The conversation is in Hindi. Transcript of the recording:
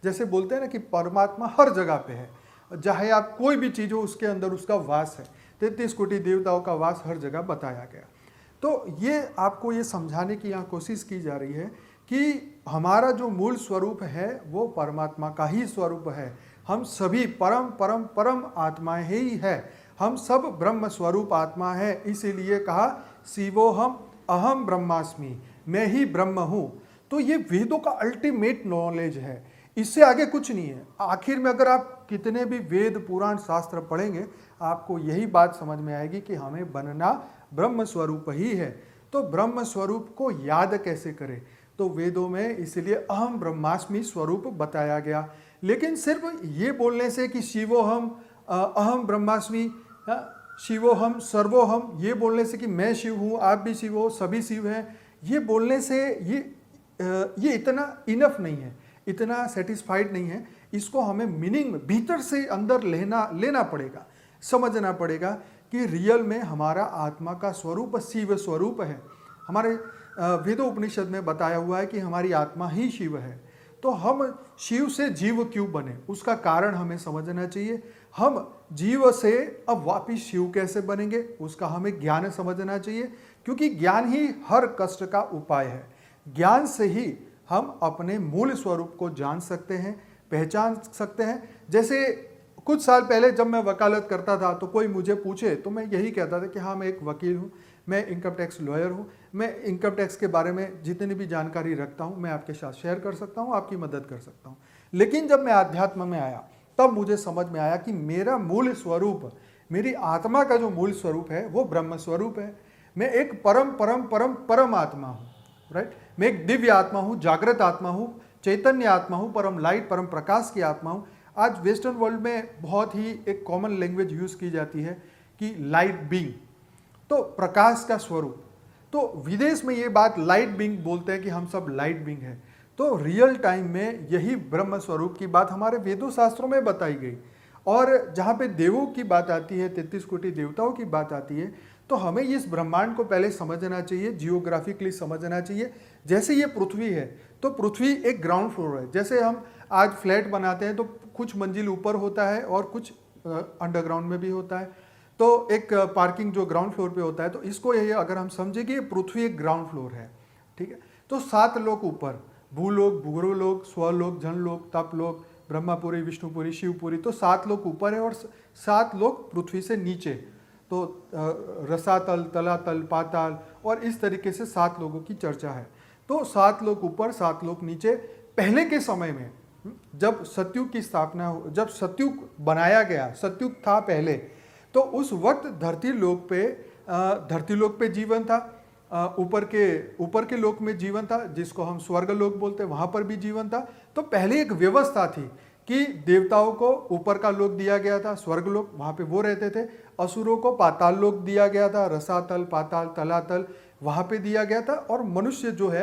जैसे बोलते हैं ना कि परमात्मा हर जगह पे है, चाहे आप कोई भी चीज़ हो उसके अंदर उसका वास है। 33 कोटि देवताओं का वास हर जगह बताया गया। तो ये आपको ये समझाने की यहाँ कोशिश की जा रही है कि हमारा जो मूल स्वरूप है वो परमात्मा का ही स्वरूप है। हम सभी परम परम परम आत्माएं ही है, हम सब ब्रह्म स्वरूप आत्मा है। इसीलिए कहा शिवोहम अहम ब्रह्मास्मि, मैं ही ब्रह्म हूँ। तो ये वेदों का अल्टीमेट नॉलेज है, इससे आगे कुछ नहीं है। आखिर में अगर आप कितने भी वेद पुराण शास्त्र पढ़ेंगे आपको यही बात समझ में आएगी कि हमें बनना ब्रह्म स्वरूप ही है। तो ब्रह्म स्वरूप को याद कैसे करें, तो वेदों में इसलिए अहम ब्रह्मास्मि स्वरूप बताया गया। लेकिन सिर्फ ये बोलने से कि शिवोहम अहम ब्रह्मास्मि, शिवोहम सर्वोहम, ये बोलने से कि मैं शिव हूँ, आप भी शिव हो, सभी शिव हैं, ये बोलने से ये इतना इनफ नहीं है, इतना सेटिस्फाइड नहीं है। इसको हमें मीनिंग भीतर से अंदर लेना पड़ेगा, समझना पड़ेगा कि रियल में हमारा आत्मा का स्वरूप शिव स्वरूप है। हमारे वेदों उपनिषद में बताया हुआ है कि हमारी आत्मा ही शिव है। तो हम शिव से जीव क्यों बने, उसका कारण हमें समझना चाहिए। हम जीव से अब वापिस शिव कैसे बनेंगे, उसका हमें ज्ञान समझना चाहिए, क्योंकि ज्ञान ही हर कष्ट का उपाय है। ज्ञान से ही हम अपने मूल स्वरूप को जान सकते हैं, पहचान सकते हैं। जैसे कुछ साल पहले जब मैं वकालत करता था तो कोई मुझे पूछे तो मैं यही कहता था कि हाँ, मैं एक वकील हूँ, मैं इनकम टैक्स लॉयर हूँ, मैं इनकम टैक्स के बारे में जितनी भी जानकारी रखता हूँ मैं आपके साथ शेयर कर सकता हूँ, आपकी मदद कर सकता हूँ। लेकिन जब मैं आध्यात्म में आया तब मुझे समझ में आया कि मेरा मूल स्वरूप, मेरी आत्मा का जो मूल स्वरूप है वो ब्रह्म स्वरूप है। मैं एक परम परम परम परम आत्मा हूँ, राइट। मैं एक दिव्य आत्मा हूँ, जागृत आत्मा हूँ, चैतन्य आत्मा हूँ, परम लाइट परम प्रकाश की आत्मा हूँ। आज वेस्टर्न वर्ल्ड में बहुत ही एक कॉमन लैंग्वेज यूज़ की जाती है कि लाइट बीइंग, तो प्रकाश का स्वरूप। तो विदेश में ये बात लाइट बीइंग बोलते हैं कि हम सब लाइट बीइंग है। तो रियल टाइम में यही ब्रह्म स्वरूप की बात हमारे वेदों शास्त्रों में बताई गई। और जहाँ पे देवों की बात आती है, 33 कोटि देवताओं की बात आती है, तो हमें इस ब्रह्मांड को पहले समझना चाहिए, जियोग्राफिकली समझना चाहिए। जैसे ये पृथ्वी है तो पृथ्वी एक ग्राउंड फ्लोर है। जैसे हम आज फ्लैट बनाते हैं तो कुछ मंजिल ऊपर होता है और कुछ अंडरग्राउंड में भी होता है। तो एक पार्किंग जो ग्राउंड फ्लोर पे होता है, तो इसको ये अगर हम समझे कि पृथ्वी एक ग्राउंड फ्लोर है, ठीक है। तो 7 लोक ऊपर, भूलोक, भूगोलोक, स्वलोक, जनलोक, तपलोक, ब्रह्मापुरी, विष्णुपुरी, शिवपुरी, तो 7 लोक ऊपर है और 7 लोक पृथ्वी से नीचे। तो रसातल, तलातल, पाताल, और इस तरीके से 7 लोगों की चर्चा है। तो 7 लोक ऊपर, 7 लोक नीचे। पहले के समय में जब सतयुग की स्थापना हो, जब सतयुग बनाया गया, सतयुग था पहले, तो उस वक्त धरती लोक पे जीवन था, ऊपर के लोक में जीवन था, जिसको हम स्वर्ग लोक बोलते हैं, वहां पर भी जीवन था। तो पहले एक व्यवस्था थी कि देवताओं को ऊपर का लोक दिया गया था, स्वर्ग लोक, वहां पे वो रहते थे। असुरों को पाताल लोक दिया गया था, रसातल, पाताल, तलातल, वहां पे दिया गया था। और मनुष्य जो है